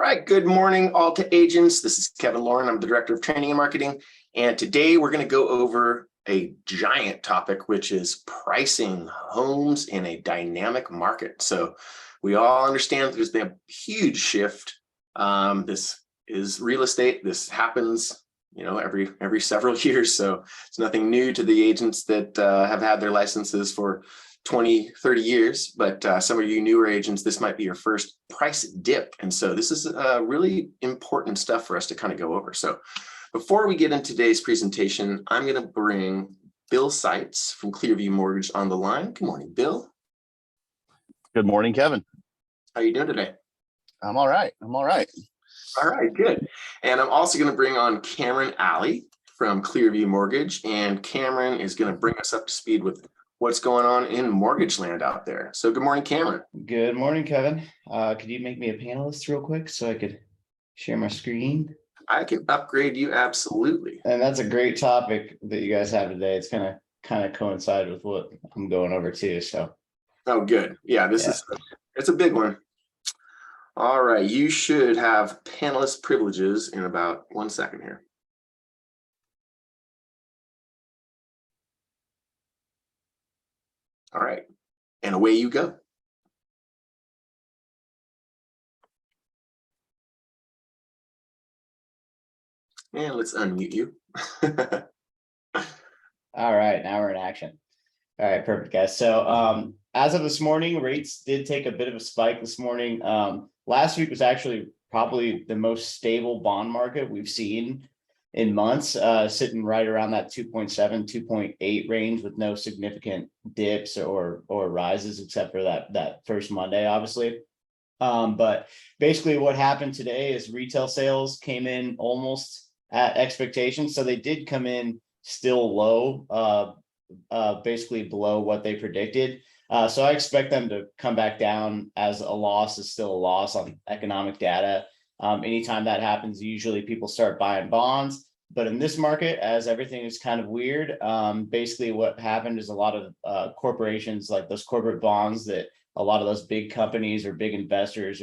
All right, good morning all to agents. This is Kevin Lauren. I'm the Director of Training and Marketing. And today we're going to go over a giant topic, which is pricing homes in a dynamic market. So we all understand there's been a huge shift. This is real estate. This happens, every several years. So it's nothing new to the agents that have had their licenses for 20, 30 years, but some of you newer agents, this might be your first price dip. And so this is really important stuff for us to kind of go over. So before we get into today's presentation, I'm going to bring Bill Seitz from Clearview Mortgage on the line. Good morning, Bill. Good morning, Kevin. How are you doing today? I'm all right. All right, good. And I'm also going to bring on Cameron Alley from Clearview Mortgage. And Cameron is going to bring us up to speed with what's going on in mortgage land out there. So good morning, Cameron. Good morning, Kevin. Could you make me a panelist real quick so I could share my screen? I can upgrade you, absolutely. And that's a great topic that you guys have today. It's gonna kind of coincide with what I'm going over too. So oh, good. Yeah, it's a big one. All right, you should have panelist privileges in about 1 second here. All right, and away you go. And let's unmute you. all right, now we're in action. All right, perfect, guys. So as of this morning, rates did take a bit of a spike this morning. Last week was actually probably the most stable bond market we've seen in months, sitting right around that 2.7, 2.8 range with no significant dips or rises, except for that first Monday, obviously. But basically what happened today is retail sales came in almost at expectations. So they did come in still low, basically below what they predicted. So I expect them to come back down, as a loss is still a loss on economic data. Anytime that happens, usually people start buying bonds. But in this market, as everything is kind of weird, basically what happened is a lot of corporations, like those corporate bonds that a lot of those big companies or big investors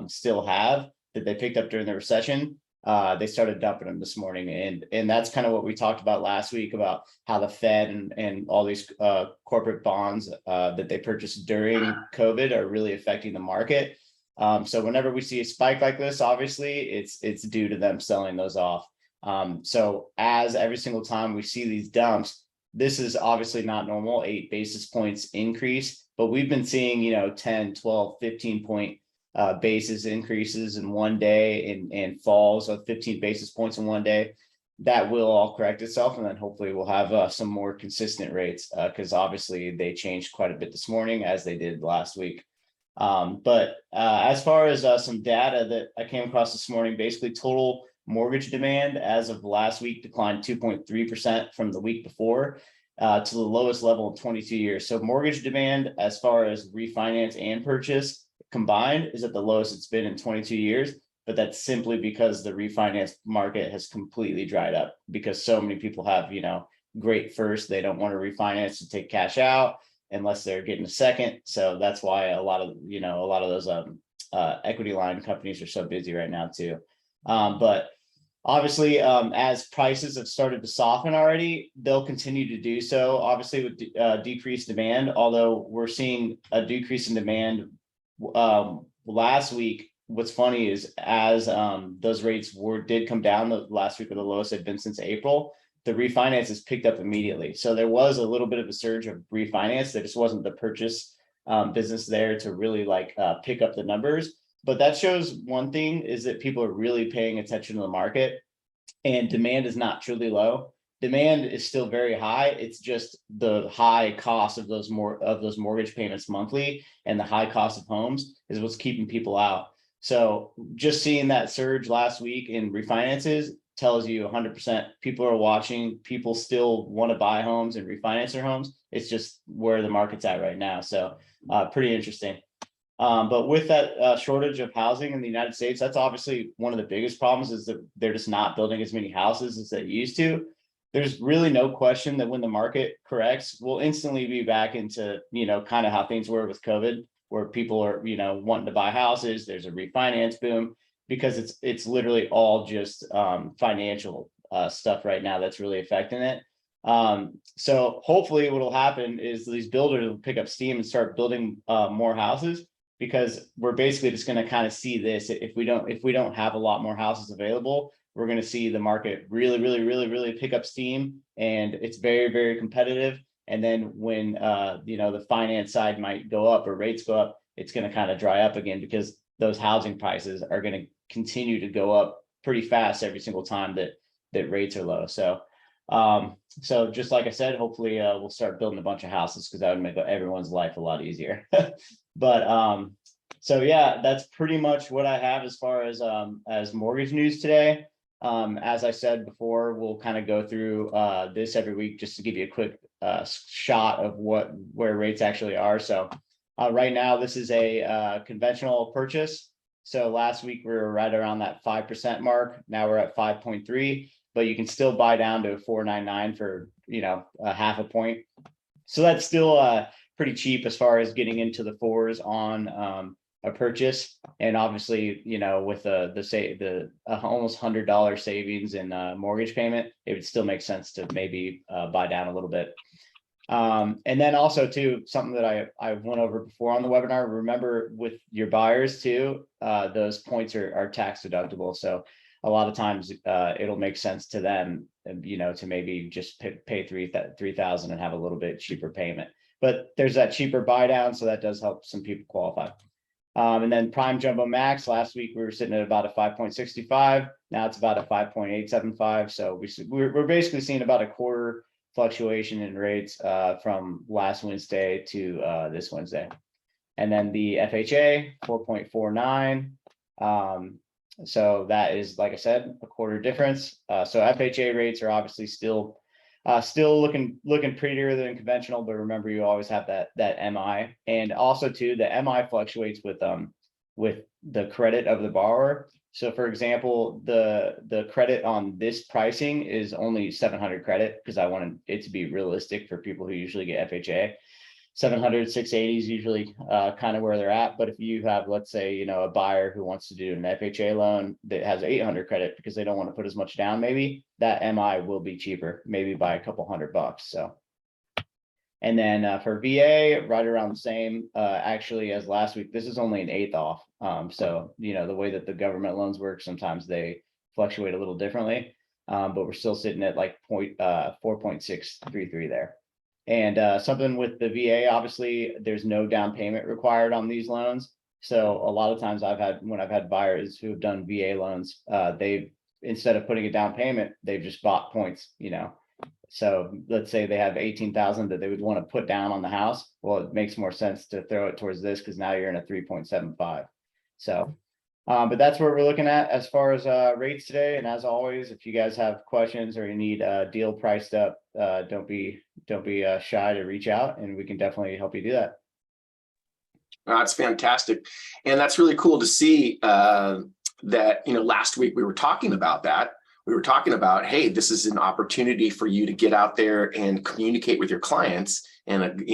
still have, that they picked up during the recession, they started dumping them this morning. And that's kind of what we talked about last week, about how the Fed and all these corporate bonds that they purchased during COVID are really affecting the market. So whenever we see a spike like this, obviously it's due to them selling those off. So as every single time we see these dumps, this is obviously not normal, 8 basis points increase, but we've been seeing, 10, 12, 15 point basis increases in one day and falls of 15 basis points in one day. That will all correct itself. And then hopefully we'll have some more consistent rates, because obviously they changed quite a bit this morning, as they did last week. But as far as some data that I came across this morning, basically total mortgage demand as of last week declined 2.3% from the week before to the lowest level in 22 years. So mortgage demand, as far as refinance and purchase combined, is at the lowest it's been in 22 years. But that's simply because the refinance market has completely dried up, because so many people have, great first, they don't want to refinance to take cash out unless they're getting a second. So that's why a lot of those equity line companies are so busy right now too. But obviously, as prices have started to soften already, they'll continue to do so, obviously with decreased demand, although we're seeing a decrease in demand. Last week, what's funny is as those rates did come down, the last week were the lowest they've been since April, the refinances picked up immediately. So there was a little bit of a surge of refinance. There just wasn't the purchase business there to really pick up the numbers. But that shows one thing, is that people are really paying attention to the market, and demand is not truly low. Demand is still very high. It's just the high cost of those mortgage payments monthly and the high cost of homes is what's keeping people out. So just seeing that surge last week in refinances tells you 100% people are watching. People still want to buy homes and refinance their homes. It's just where the market's at right now. So pretty interesting. But with that shortage of housing in the United States, that's obviously one of the biggest problems, is that they're just not building as many houses as they used to. There's really no question that when the market corrects, we'll instantly be back into, kind of how things were with COVID, where people are, wanting to buy houses. There's a refinance boom. because it's literally all just financial stuff right now that's really affecting it. So hopefully what will happen is these builders will pick up steam and start building more houses, because we're basically just going to kind of see this. If we don't have a lot more houses available, we're going to see the market really pick up steam, and it's very, very competitive. And then when the finance side might go up or rates go up, it's going to kind of dry up again, because those housing prices are going to continue to go up pretty fast every single time that rates are low. So just like I said, hopefully we'll start building a bunch of houses, because that would make everyone's life a lot easier. But so yeah, that's pretty much what I have as far as mortgage news today. As I said before, we'll kind of go through this every week just to give you a quick shot of where rates actually are. So right now, this is a conventional purchase. So last week we were right around that 5% mark. Now we're at 5.3, but you can still buy down to 4.99 for a half a point. So that's still pretty cheap as far as getting into the fours on a purchase. And obviously, with the almost $100 savings in mortgage payment, it would still make sense to maybe buy down a little bit. And then also too, something that I went over before on the webinar, remember with your buyers too, those points are tax deductible. So a lot of times it'll make sense to them, to maybe just pay $3,000 and have a little bit cheaper payment. But there's that cheaper buy down, so that does help some people qualify. And then prime jumbo max, last week we were sitting at about a 5.65. Now it's about a 5.875. So we're basically seeing about a quarter fluctuation in rates from last Wednesday to this Wednesday. And then the FHA 4.49. So that is, like I said, a quarter difference. So FHA rates are obviously still looking prettier than conventional, but remember, you always have that MI, and also too, the MI fluctuates with the credit of the borrower. So for example, the credit on this pricing is only 700 credit, because I wanted it to be realistic for people who usually get FHA. 700, 680 is usually kind of where they're at. But if you have, let's say, a buyer who wants to do an FHA loan that has 800 credit because they don't want to put as much down, maybe that MI will be cheaper, maybe by a couple $100. So, and then for VA, right around the same, actually, as last week. This is only an eighth off. So, the way that the government loans work, sometimes they fluctuate a little differently, but we're still sitting at like 4.633 there. And something with the VA, obviously, there's no down payment required on these loans. So a lot of times when I've had buyers who have done VA loans, they've, instead of putting a down payment, they've just bought points, So let's say they have 18,000 that they would want to put down on the house. Well, it makes more sense to throw it towards this, because now you're in a 3.75. So, but that's what we're looking at as far as rates today. And as always, if you guys have questions or you need a deal priced up, don't be shy to reach out, and we can definitely help you do that. That's fantastic. And that's really cool to see that, last week we were talking about that. We were talking about, hey, this is an opportunity for you to get out there and communicate with your clients and,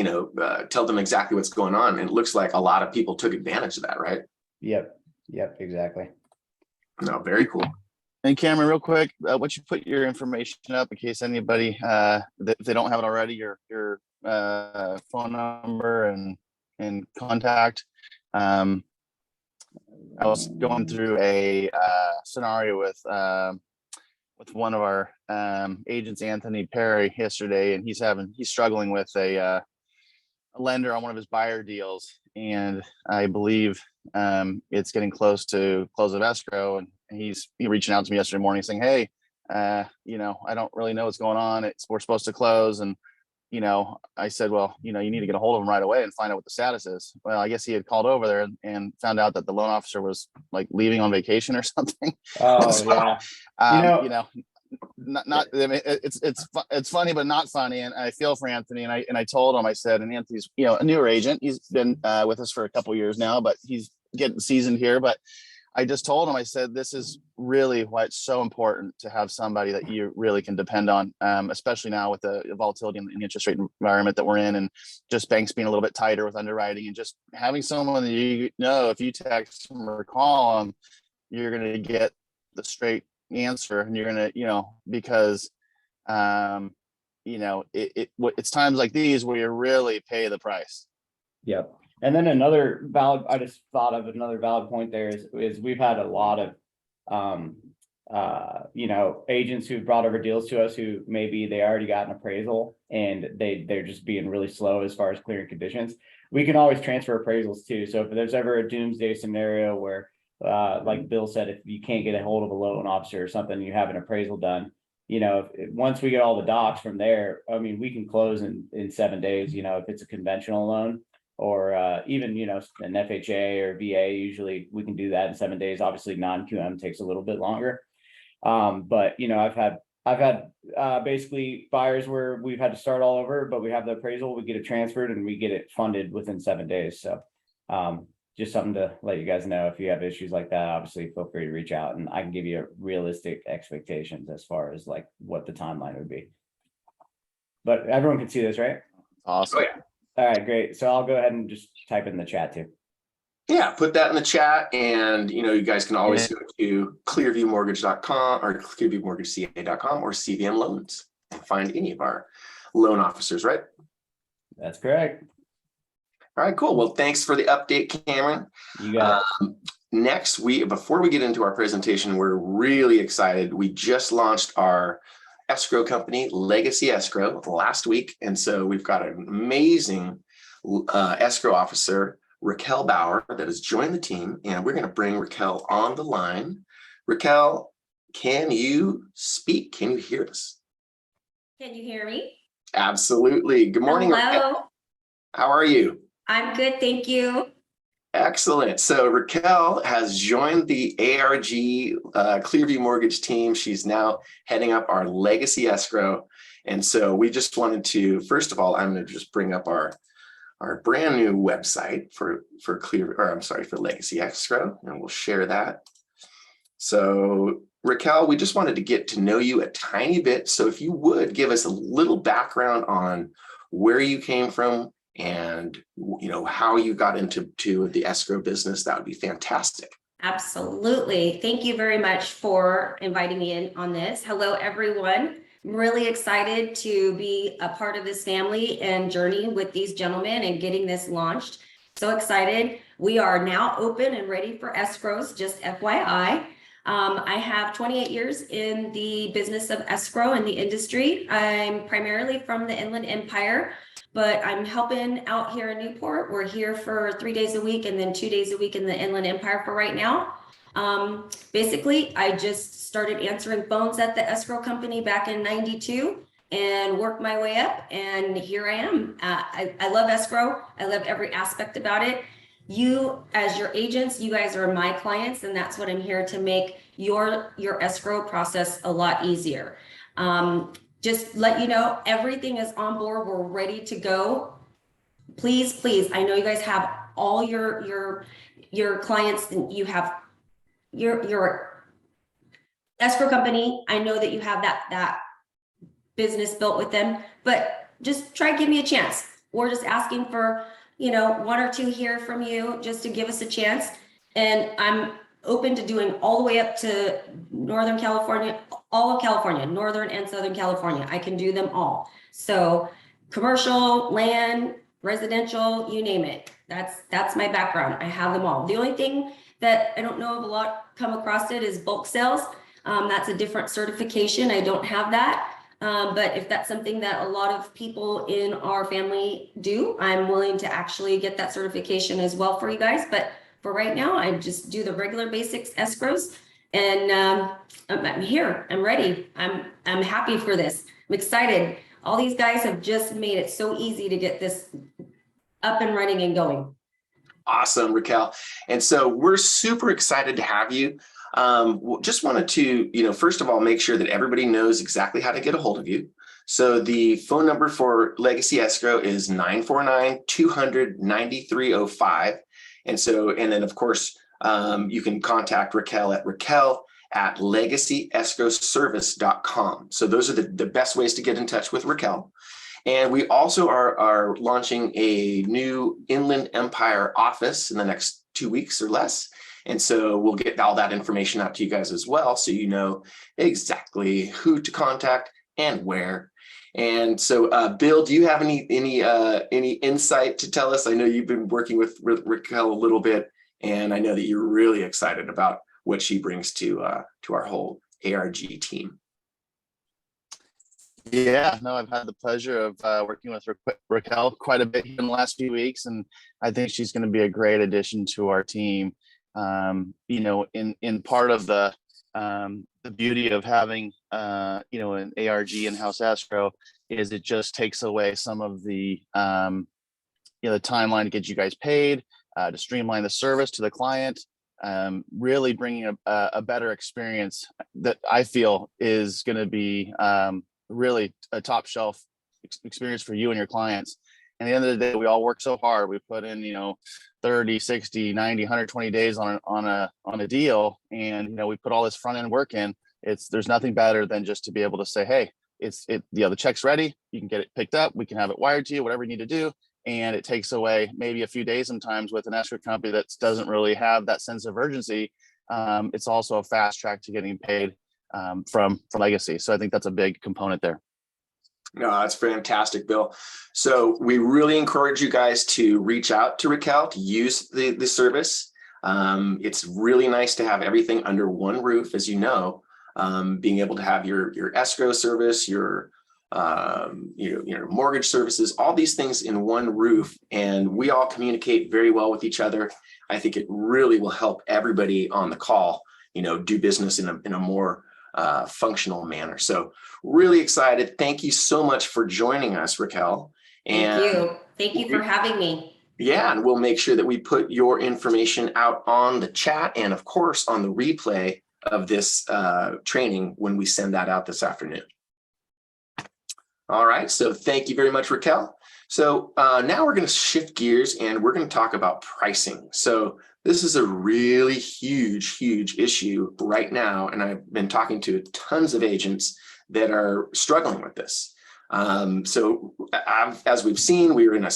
tell them exactly what's going on. And it looks like a lot of people took advantage of that, right? Yep, exactly. No, very cool. And Cameron, real quick, why don't you put your information up in case anybody, if they don't have it already, your phone number and contact. I was going through a scenario with one of our agents, Anthony Perry, yesterday, and he's struggling with a lender on one of his buyer deals, and I believe it's getting close to close of escrow, and he's reaching out to me yesterday morning saying, hey, I don't really know what's going on. We're supposed to close. And, I said, well, you need to get a hold of him right away and find out what the status is. Well, I guess he had called over there and found out that the loan officer was like leaving on vacation or something. Oh, so, yeah. Not I mean, it's funny, but not funny. And I feel for Anthony. And I told him, I said, and Anthony's, a newer agent. He's been with us for a couple of years now, but he's getting seasoned here. But I just told him, I said, this is really why it's so important to have somebody that you really can depend on, especially now with the volatility in the interest rate environment that we're in, and just banks being a little bit tighter with underwriting, and just having someone that if you text them or call them, you're going to get the straight answer, and you're going to, because, it's times like these where you really pay the price. Yep. And then another valid, I just thought of another valid point there is we've had a lot of, agents who've brought over deals to us who maybe they already got an appraisal and they're just being really slow as far as clearing conditions. We can always transfer appraisals too. So if there's ever a doomsday scenario where, like Bill said, if you can't get a hold of a loan officer or something, you have an appraisal done, once we get all the docs from there, I mean, we can close in 7 days, if it's a conventional loan. Or even, an FHA or VA, usually we can do that in 7 days. Obviously, non-QM takes a little bit longer. But I've had basically buyers where we've had to start all over, but we have the appraisal, we get it transferred, and we get it funded within 7 days. So just something to let you guys know. If you have issues like that, obviously feel free to reach out, and I can give you realistic expectations as far as like what the timeline would be. But everyone can see this, right? Awesome. Oh, yeah. All right, great. So I'll go ahead and just type it in the chat too. Yeah, put that in the chat, and you guys can always go to clearviewmortgage.com or clearviewmortgageca.com or CVM Loans and find any of our loan officers, right? That's correct. All right, cool. Well, thanks for the update, Cameron. You got it. Next, before we get into our presentation, we're really excited. We just launched our escrow company, Legacy Escrow, last week. And so we've got an amazing escrow officer, Raquel Bauer, that has joined the team. And we're going to bring Raquel on the line. Raquel, can you speak? Can you hear us? Can you hear me? Absolutely. Good morning, Hello. Raquel. How are you? I'm good, thank you. Excellent. So Raquel has joined the ARG Clearview Mortgage team. She's now heading up our Legacy Escrow. And so we just wanted to, first of all, I'm going to just bring up our brand new website for Legacy Escrow, and we'll share that. So Raquel, we just wanted to get to know you a tiny bit. So if you would give us a little background on where you came from, and how you got into the escrow business, that would be fantastic. Absolutely. Thank you very much for inviting me in on this. Hello, everyone. I'm really excited to be a part of this family and journey with these gentlemen and getting this launched. So excited. We are now open and ready for escrows, just FYI. I have 28 years in the business of escrow in the industry. I'm primarily from the Inland Empire, but I'm helping out here in Newport. We're here for 3 days a week and then 2 days a week in the Inland Empire for right now. Basically, I just started answering phones at the escrow company back in '92 and worked my way up, and here I am. I love escrow. I love every aspect about it. You, as your agents, you guys are my clients, and that's what I'm here to make your escrow process a lot easier. Just let you know, everything is on board. We're ready to go. Please, I know you guys have all your clients, and you have your escrow company. I know that you have that business built with them, but just try give me a chance. We're just asking for, 1 or 2 here from you just to give us a chance. And I'm open to doing all the way up to Northern California, all of California, Northern and Southern California. I can do them all. So commercial, land, residential, you name it. That's my background. I have them all. The only thing that I don't know of a lot come across it is bulk sales. That's a different certification. I don't have that. But if that's something that a lot of people in our family do, I'm willing to actually get that certification as well for you guys. But for right now, I just do the regular basics escrows, and I'm here. I'm ready. I'm happy for this. I'm excited. All these guys have just made it so easy to get this up and running and going. Awesome, Raquel. And so we're super excited to have you. Just wanted to, first of all, make sure that everybody knows exactly how to get a hold of you. So the phone number for Legacy Escrow is 949-200-9305. And then of course, you can contact Raquel at legacyescrowservice.com. So those are the best ways to get in touch with Raquel. And we also are launching a new Inland Empire office in the next 2 weeks or less. And so we'll get all that information out to you guys as well, so you know exactly who to contact and where. And so, Bill, do you have any insight to tell us? I know you've been working with Raquel a little bit, and I know that you're really excited about what she brings to our whole ARG team. Yeah, no, I've had the pleasure of working with Raquel quite a bit in the last few weeks, and I think she's going to be a great addition to our team. You know, in part of the beauty of having you know, an ARG in-house escrow is it just takes away some of the you know, the timeline to get you guys paid, to streamline the service to the client, really bringing a better experience that I feel is going to be really a top shelf experience for you and your clients. And at the end of the day, we all work so hard. We put in, you know, 30, 60, 90, 120 days on a deal. And, you know, we put all this front end work in. There's nothing better than just to be able to say, hey, you know, the check's ready. You can get it picked up. We can have it wired to you, whatever you need to do. And it takes away maybe a few days sometimes with an escrow company that doesn't really have that sense of urgency. It's also a fast track to getting paid from legacy. So I think that's a big component there. No, that's fantastic, Bill. So we really encourage you guys to reach out to Raquel to use the service. It's really nice to have everything under one roof, as you know, being able to have your escrow service, your mortgage services, all these things in one roof, and we all communicate very well with each other. I think it really will help everybody on the call, you know, do business in a more functional manner. So really excited. Thank you so much for joining us, Raquel. And Thank you for having me. Yeah, and we'll make sure that we put your information out on the chat and of course on the replay of this training when we send that out this afternoon. All right, so thank you very much, Raquel. So now we're going to shift gears and we're going to talk about pricing. So this is a really huge issue right now. And I've been talking to tons of agents that are struggling with this. So as we've seen, we were in a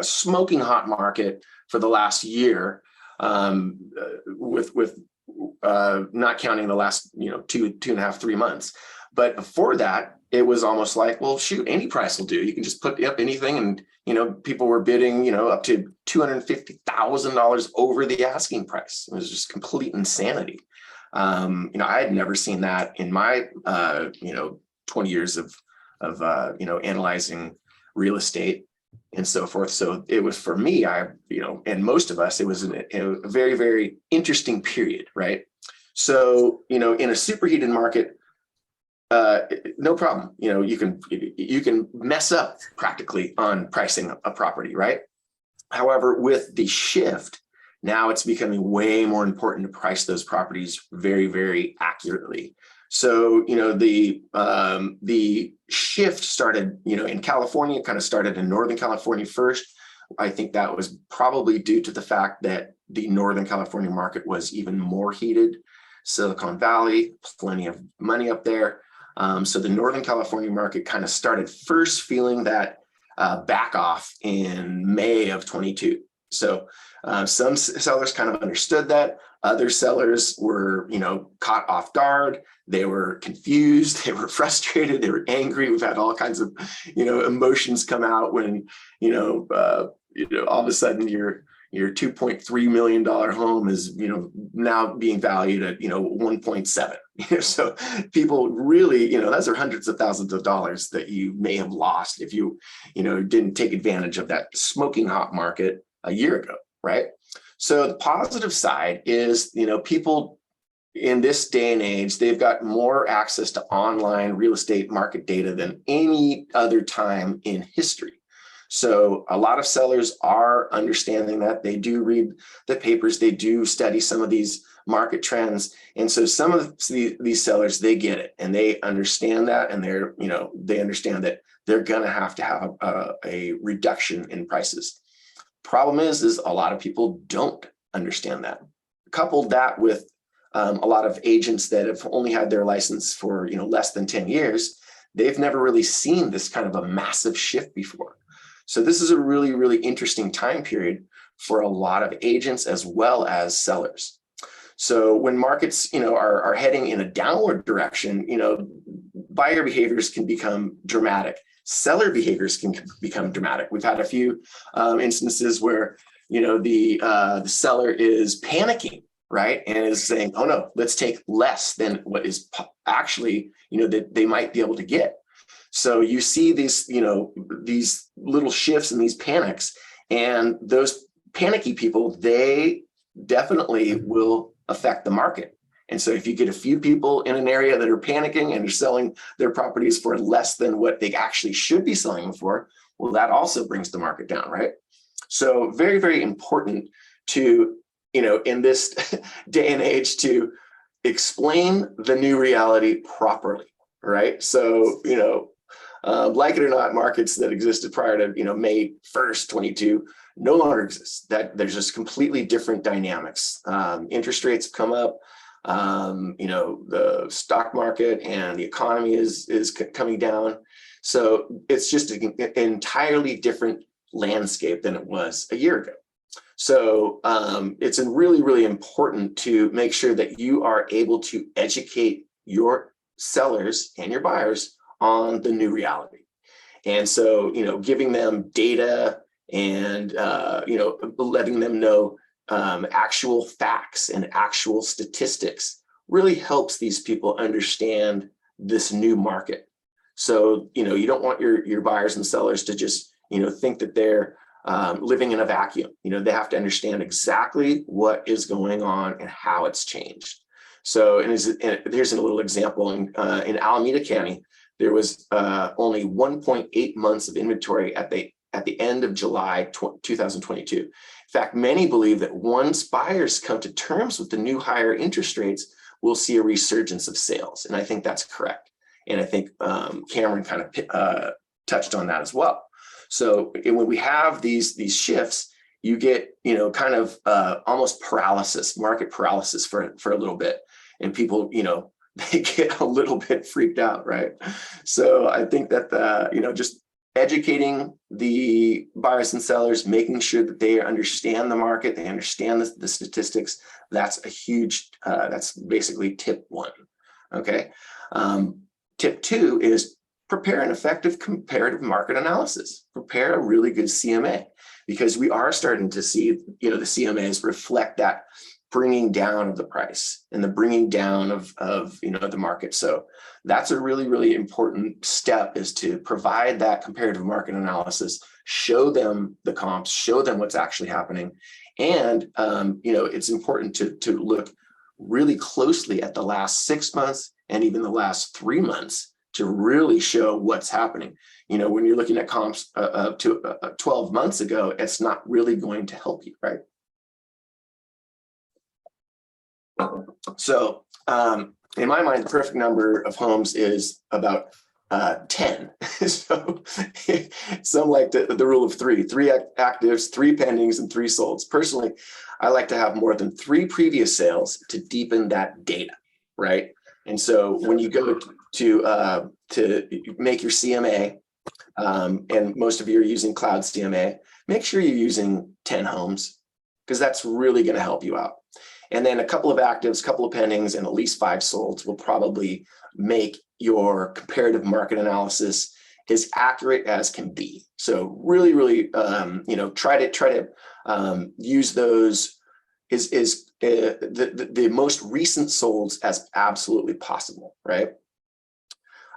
smoking hot market for the last year, with not counting the last, 2.5, 3 months. But before that, it was almost like, well, shoot, any price will do. You can just put up anything. And, people were bidding, up to $250,000 over the asking price. It was just complete insanity. I had never seen that in my, 20 years of analyzing real estate and so forth. So it was, for me, and most of us, it was a very, very interesting period, right? So, in a superheated market, no problem. You can mess up practically on pricing a property, right? However, with the shift, now it's becoming way more important to price those properties very, very accurately. So, the shift started, in California, kind of started in Northern California first. I think that was probably due to the fact that the Northern California market was even more heated. Silicon Valley, plenty of money up there. So the Northern California market kind of started first feeling that back off in May of 22. So some sellers kind of understood that. Other sellers were, caught off guard. They were confused. They were frustrated. They were angry. We've had all kinds of, emotions come out when, all of a sudden your $2.3 million home is, now being valued at, 1.7. So people really, those are hundreds of thousands of dollars that you may have lost if you, didn't take advantage of that smoking hot market a year ago, right? So the positive side is, people in this day and age, they've got more access to online real estate market data than any other time in history. So a lot of sellers are understanding that. They do read the papers, they do study some of these market trends. And so some of these sellers, they get it and they understand that, and they understand that they're going to have a reduction in prices. Problem is a lot of people don't understand that. Coupled that with a lot of agents that have only had their license for less than 10 years, they've never really seen this kind of a massive shift before. So this is a really, really interesting time period for a lot of agents as well as sellers. So when markets, are heading in a downward direction, buyer behaviors can become dramatic. Seller behaviors can become dramatic. We've had a few instances where, the seller is panicking, right? And is saying, oh no, let's take less than what is actually, that they might be able to get. So you see these, these little shifts and these panics, and those panicky people, they definitely will affect the market. And so if you get a few people in an area that are panicking and are selling their properties for less than what they actually should be selling them for, well, that also brings the market down, right? So very, very important to, in this day and age, to explain the new reality properly, right? So, like it or not, markets that existed prior to, May 1st, 22 no longer exist. That there's just completely different dynamics. Interest rates have come up. The stock market and the economy is coming down. So it's just an entirely different landscape than it was a year ago. So it's really, really important to make sure that you are able to educate your sellers and your buyers on the new reality. And so, giving them data and, letting them know actual facts and actual statistics really helps these people understand this new market. So, you don't want your buyers and sellers to just, think that they're living in a vacuum. They have to understand exactly what is going on and how it's changed. So, and here's a little example. In Alameda County, there was only 1.8 months of inventory at the end of July 2022. In fact, many believe that once buyers come to terms with the new higher interest rates, we'll see a resurgence of sales. And I think that's correct. And I think Cameron kind of touched on that as well. So when we have these shifts, you get, kind of almost paralysis, market paralysis for a little bit. And people, they get a little bit freaked out, right? So I think that, just educating the buyers and sellers, making sure that they understand the market, they understand the statistics, that's a huge, that's basically tip one, okay? Tip two is prepare an effective comparative market analysis. Prepare a really good CMA, because we are starting to see, the CMAs reflect that bringing down of the price and the bringing down of the market. So that's a really, really important step, is to provide that comparative market analysis, show them the comps, show them what's actually happening. And, it's important to look really closely at the last 6 months and even the last 3 months to really show what's happening. When you're looking at comps to 12 months ago, it's not really going to help you, right? So in my mind, the perfect number of homes is about 10. So some like the rule of three actives, 3 pendings, and 3 solds. Personally, I like to have more than 3 previous sales to deepen that data, right? And so when you go to make your CMA, and most of you are using Cloud CMA, make sure you're using 10 homes, because that's really going to help you out. And then a couple of actives, couple of pendings, and at least 5 solds will probably make your comparative market analysis as accurate as can be. So really, really, try to use those the most recent solds as absolutely possible, right?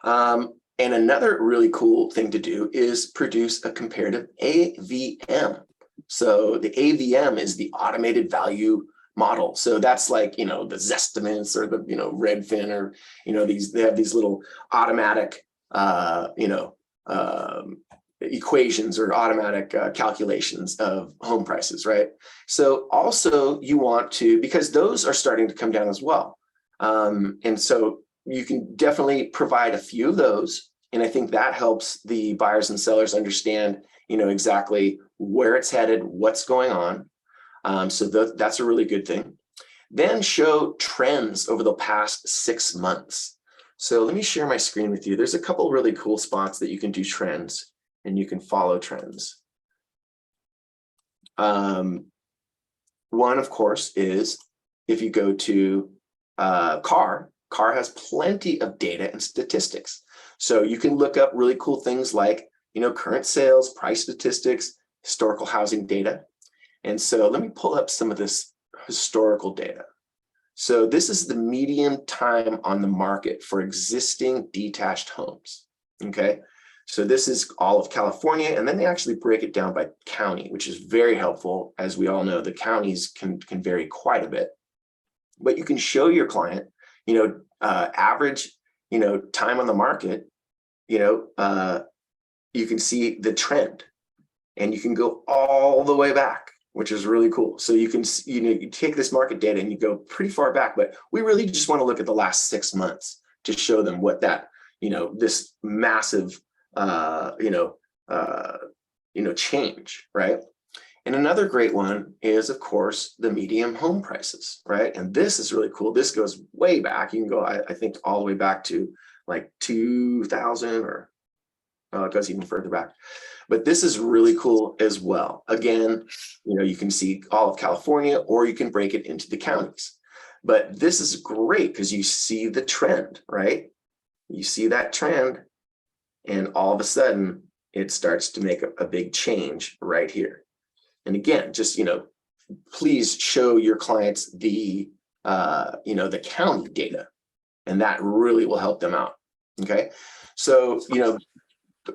And another really cool thing to do is produce a comparative AVM. So the AVM is the automated value model. So that's like, the Zestimance or the, Redfin, or, they have these little automatic, equations or automatic calculations of home prices, right? So also you want to, because those are starting to come down as well. And so you can definitely provide a few of those. And I think that helps the buyers and sellers understand, exactly where it's headed, what's going on. So that's a really good thing. Then show trends over the past 6 months. So let me share my screen with you. There's a couple really cool spots that you can do trends, and you can follow trends. One, of course, is if you go to CAR has plenty of data and statistics. So you can look up really cool things like, current sales, price statistics, historical housing data. And so let me pull up some of this historical data. So this is the median time on the market for existing detached homes. Okay. So this is all of California, and then they actually break it down by county, which is very helpful. As we all know, the counties can vary quite a bit, but you can show your client, average, time on the market, you can see the trend, and you can go all the way back, which is really cool. So you can, you take this market data and you go pretty far back, but we really just want to look at the last 6 months to show them what that, this massive, change, right? And another great one is, of course, the median home prices, right? And this is really cool. This goes way back. You can go, I think, all the way back to like 2000, or it goes even further back. But this is really cool as well. Again, you can see all of California, or you can break it into the counties. But this is great because you see the trend, right? You see that trend, and all of a sudden it starts to make a big change right here. And again, just, please show your clients the, the county data, and that really will help them out. Okay. So,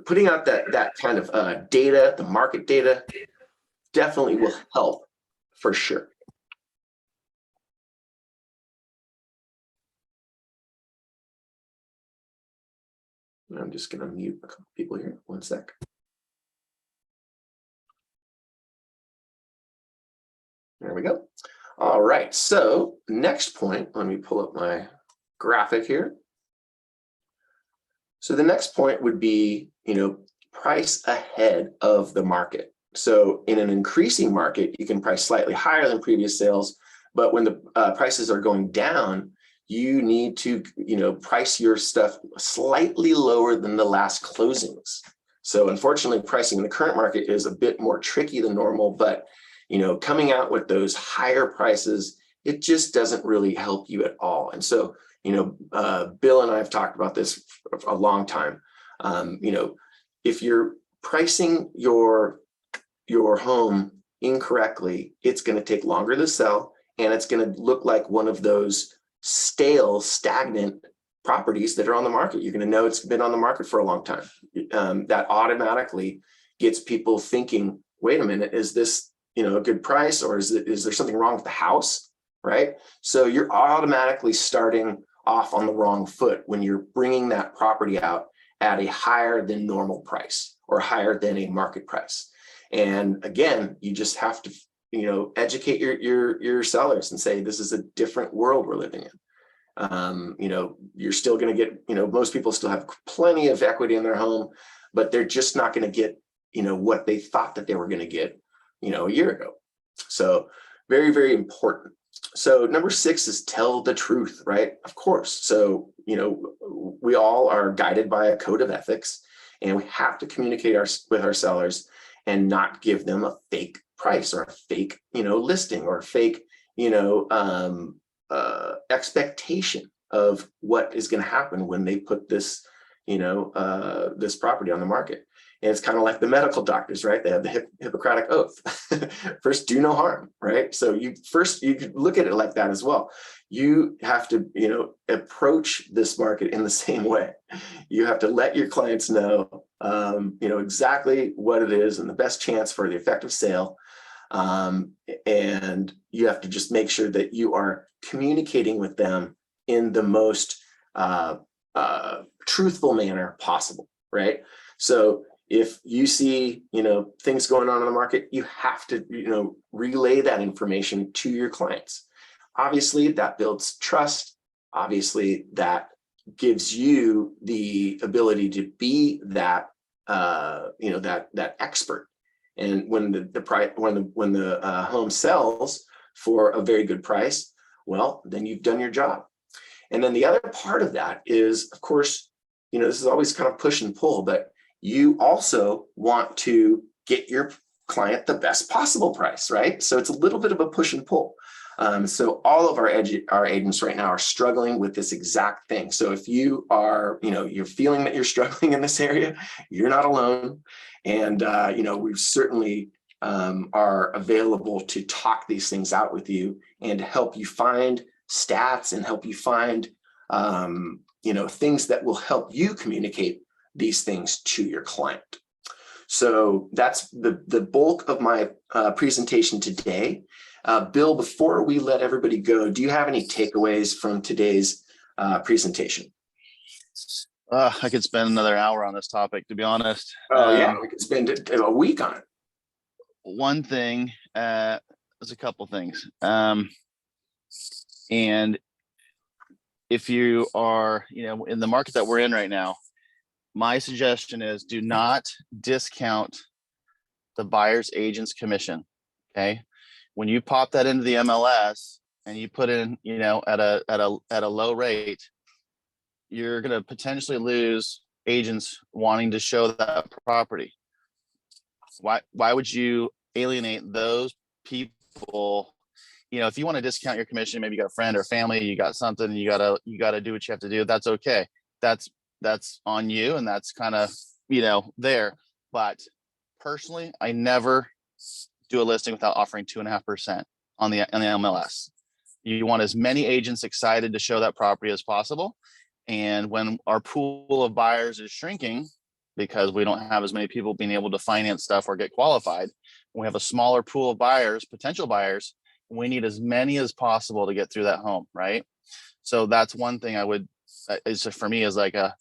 putting out that kind of data, the market data, definitely will help for sure. I'm just going to mute a couple people here. One sec. There we go. All right. So next point, let me pull up my graphic here. So the next point would be, price ahead of the market. So in an increasing market, you can price slightly higher than previous sales, but when the prices are going down, you need to, price your stuff slightly lower than the last closings. So unfortunately, pricing in the current market is a bit more tricky than normal, but, coming out with those higher prices, it just doesn't really help you at all. And so, Bill and I have talked about this for a long time. If you're pricing your home incorrectly, it's going to take longer to sell, and it's going to look like one of those stale, stagnant properties that are on the market. You're going to know it's been on the market for a long time. That automatically gets people thinking, wait a minute, is this, a good price, or is there something wrong with the house, right? So you're automatically starting off on the wrong foot when you're bringing that property out at a higher than normal price, or higher than a market price. And again, you just have to, educate your sellers and say, this is a different world we're living in. You're still going to get, most people still have plenty of equity in their home, but they're just not going to get, what they thought that they were going to get, a year ago. So very, very important. So number 6 is tell the truth, right? Of course. So, we all are guided by a code of ethics, and we have to communicate with our sellers and not give them a fake price, or a fake, listing, or a fake, expectation of what is going to happen when they put this, this property on the market. And it's kind of like the medical doctors, right? They have the Hippocratic oath. First, do no harm, right? So you could look at it like that as well. You have to, approach this market in the same way. You have to let your clients know, exactly what it is and the best chance for the effective sale. And you have to just make sure that you are communicating with them in the most truthful manner possible, right? So if you see, things going on in the market, you have to, relay that information to your clients. Obviously, that builds trust. Obviously, that gives you the ability to be that, that expert. And when the price, when the home sells for a very good price, well, then you've done your job. And then the other part of that is, of course, this is always kind of push and pull, but you also want to get your client the best possible price, right? So it's a little bit of a push and pull. So all of our agents right now are struggling with this exact thing. So if you are, you're feeling that you're struggling in this area, you're not alone. And, we certainly are available to talk these things out with you and help you find stats and help you find, things that will help you communicate these things to your client. So that's the bulk of my presentation today. Bill, before we let everybody go, do you have any takeaways from today's presentation? I could spend another hour on this topic, to be honest. Yeah, we could spend a week on it. One thing, there's a couple things. And if you are, in the market that we're in right now, my suggestion is do not discount the buyer's agent's commission. Okay. When you pop that into the MLS and you put in, at a low rate, you're going to potentially lose agents wanting to show that property. Why would you alienate those people? If you want to discount your commission, maybe you got a friend or family, you got something, you gotta do what you have to do. That's okay. That's on you, and that's kind of there. But personally, I never do a listing without offering 2.5% on the MLS. You want as many agents excited to show that property as possible. And when our pool of buyers is shrinking because we don't have as many people being able to finance stuff or get qualified, when we have a smaller pool of buyers, potential buyers, we need as many as possible to get through that home, right? So that's one thing I would, for me, is like a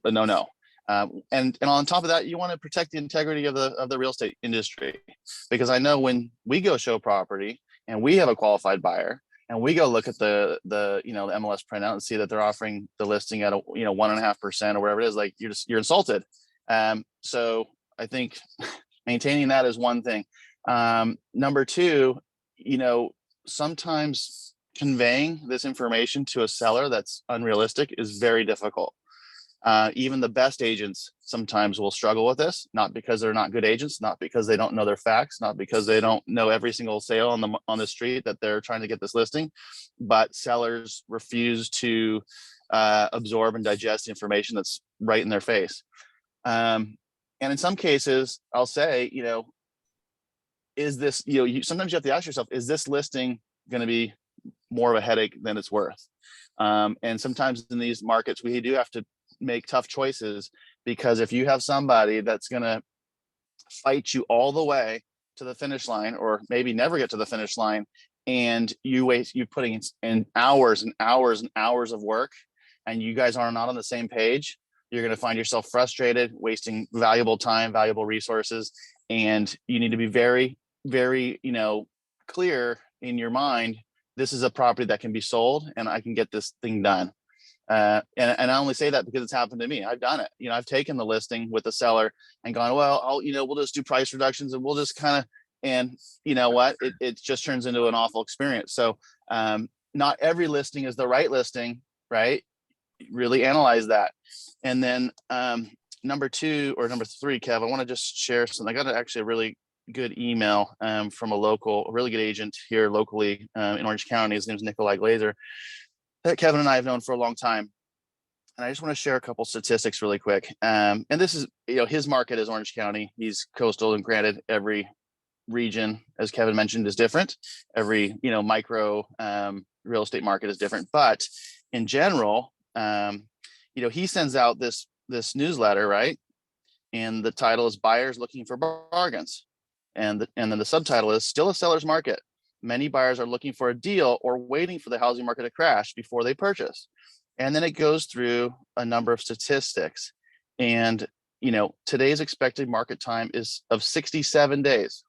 no-no. And on top of that, you want to protect the integrity of the real estate industry, because I know when we go show property and we have a qualified buyer and we go look at the MLS printout and see that they're offering the listing at 1.5% or whatever it is, like you're insulted. So I think maintaining that is one thing. Number two, sometimes conveying this information to a seller that's unrealistic is very difficult. Even the best agents sometimes will struggle with this, not because they're not good agents, not because they don't know their facts, not because they don't know every single sale on the street that they're trying to get this listing, but sellers refuse to absorb and digest the information that's right in their face. And in some cases, I'll say, is this, sometimes you have to ask yourself, is this listing going to be more of a headache than it's worth? And sometimes in these markets, we do have to make tough choices, because if you have somebody that's going to fight you all the way to the finish line, or maybe never get to the finish line, and you're putting in hours and hours and hours of work, and you guys are not on the same page, you're going to find yourself frustrated, wasting valuable time, valuable resources. And you need to be very, very, clear in your mind, this is a property that can be sold and I can get this thing done. And I only say that because it's happened to me. I've done it. I've taken the listing with the seller and gone, well, we'll just do price reductions and we'll just kind of, and you know what, it just turns into an awful experience. So not every listing is the right listing, right? Really analyze that. And then number number three, Kev, I want to just share something. I got actually a really good email from a really good agent here locally in Orange County. His name is Nikolai Glazer, that Kevin and I have known for a long time. And I just want to share a couple statistics really quick. And this is, his market is Orange County. He's coastal, and granted, every region, as Kevin mentioned, is different. Every, micro real estate market is different. But in general, he sends out this newsletter, right? And the title is Buyers Looking for Bargains. And then the subtitle is Still a Seller's Market. Many buyers are looking for a deal or waiting for the housing market to crash before they purchase. And then it goes through a number of statistics. And, today's expected market time is of 67 days,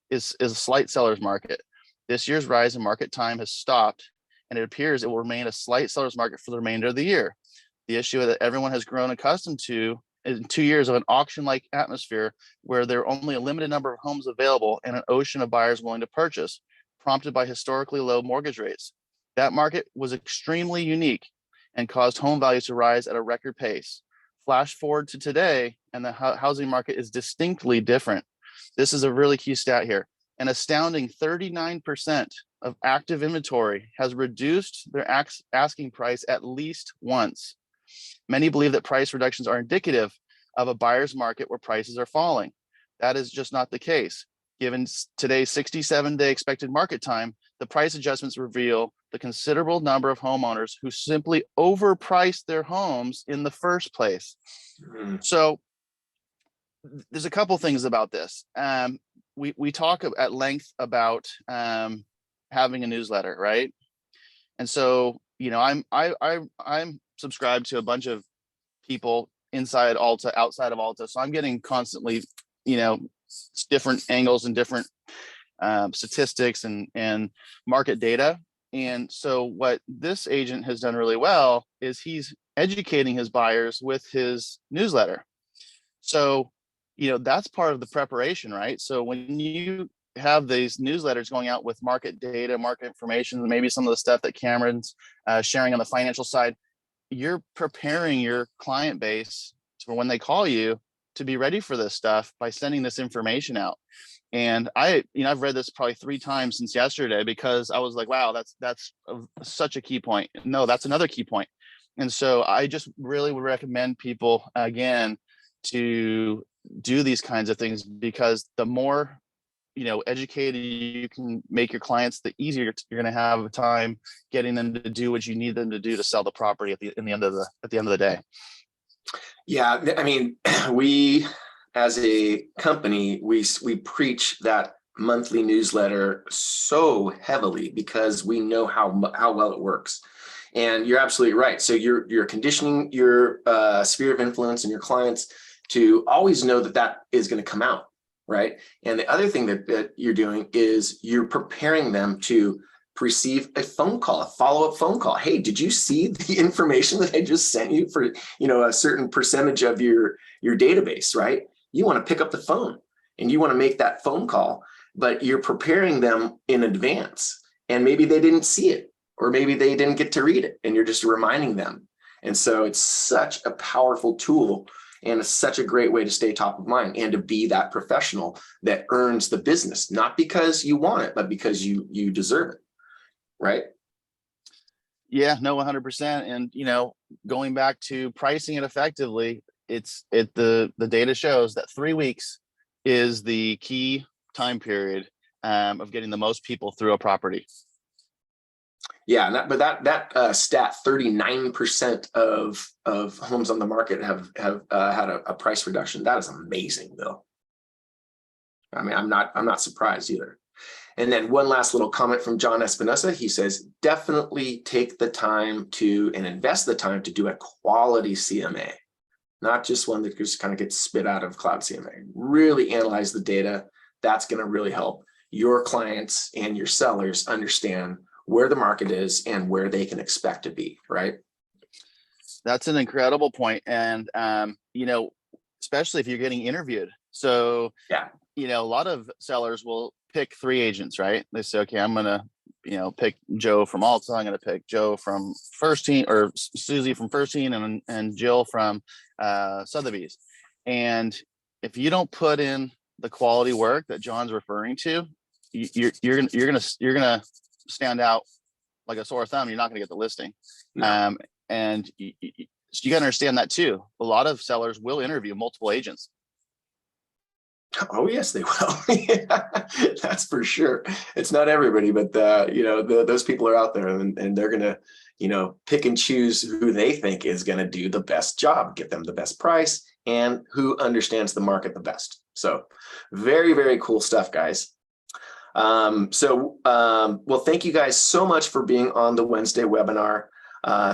is a slight seller's market. This year's rise in market time has stopped, and it appears it will remain a slight seller's market for the remainder of the year. The issue that everyone has grown accustomed to in 2 years of an auction-like atmosphere, where there are only a limited number of homes available and an ocean of buyers willing to purchase, prompted by historically low mortgage rates. That market was extremely unique and caused home values to rise at a record pace. Flash forward to today, and the housing market is distinctly different. This is a really key stat here. An astounding 39% of active inventory has reduced their asking price at least once. Many believe that price reductions are indicative of a buyer's market where prices are falling. That is just not the case. Given today's 67-day expected market time, the price adjustments reveal the considerable number of homeowners who simply overpriced their homes in the first place. So there's a couple things about this. We talk at length about having a newsletter, right? And so, you know, I'm subscribed to a bunch of people inside Alta, outside of Alta. So I'm getting constantly, you know, different angles and different statistics and market data. And so what this agent has done really well is he's educating his buyers with his newsletter. So, you know, that's part of the preparation, right? So when you have these newsletters going out with market data, market information, maybe some of the stuff that Cameron's sharing on the financial side, you're preparing your client base for when they call you to be ready for this stuff by sending this information out. And I've read this probably 3 times since yesterday because I was like, wow, that's such a key point. No, that's another key point. And so I just really would recommend people, again, to do these kinds of things, because the more, you know, educated you can make your clients, the easier you're going to have time getting them to do what you need them to do to sell the property at the end of the day. Yeah, I mean, we as a company, we preach that monthly newsletter so heavily because we know how well it works. And you're absolutely right. So you're conditioning your sphere of influence and your clients to always know that is going to come out, right? And the other thing that you're doing is you're preparing them to receive a phone call, a follow-up phone call. Hey, did you see the information that I just sent you for, you know, a certain percentage of your database, right? You want to pick up the phone and you want to make that phone call, but you're preparing them in advance, and maybe they didn't see it, or maybe they didn't get to read it, and you're just reminding them. And so it's such a powerful tool, and it's such a great way to stay top of mind and to be that professional that earns the business, not because you want it, but because you deserve it. Right? Yeah, no, 100%. And, you know, going back to pricing it effectively, the data shows that 3 weeks is the key time period of getting the most people through a property. Yeah, but that stat, 39% of homes on the market have had a price reduction. That is amazing, Bill. I mean, I'm not surprised either. And then one last little comment from John Espinosa. He says, definitely take the time and invest the time to do a quality CMA, not just one that just kind of gets spit out of Cloud CMA. Really analyze the data. That's going to really help your clients and your sellers understand where the market is and where they can expect to be, right? That's an incredible point. And, you know, especially if you're getting interviewed. So, yeah, you know, a lot of sellers will pick 3 agents, right? They say, okay, I'm going to, you know, pick Joe from Alta. I'm going to pick Joe from First Team, or Susie from First Team, and Jill from Sotheby's. And if you don't put in the quality work that John's referring to, you're gonna stand out like a sore thumb. You're not going to get the listing. No. And you got to understand that too. A lot of sellers will interview multiple agents. Oh yes, they will. Yeah, that's for sure. It's not everybody, but you know, those people are out there, and they're gonna, you know, pick and choose who they think is gonna do the best job, get them the best price, and who understands the market the best. So, very, very cool stuff, guys. Well, thank you guys so much for being on the Wednesday webinar.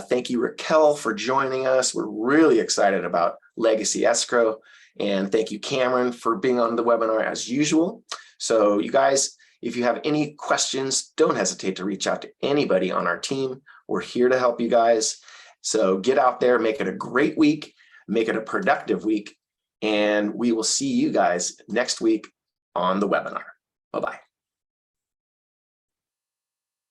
Thank you, Raquel, for joining us. We're really excited about Legacy Escrow. And thank you, Cameron, for being on the webinar as usual. So you guys, if you have any questions, don't hesitate to reach out to anybody on our team. We're here to help you guys. So get out there, make it a great week, make it a productive week, and we will see you guys next week on the webinar. Bye-bye.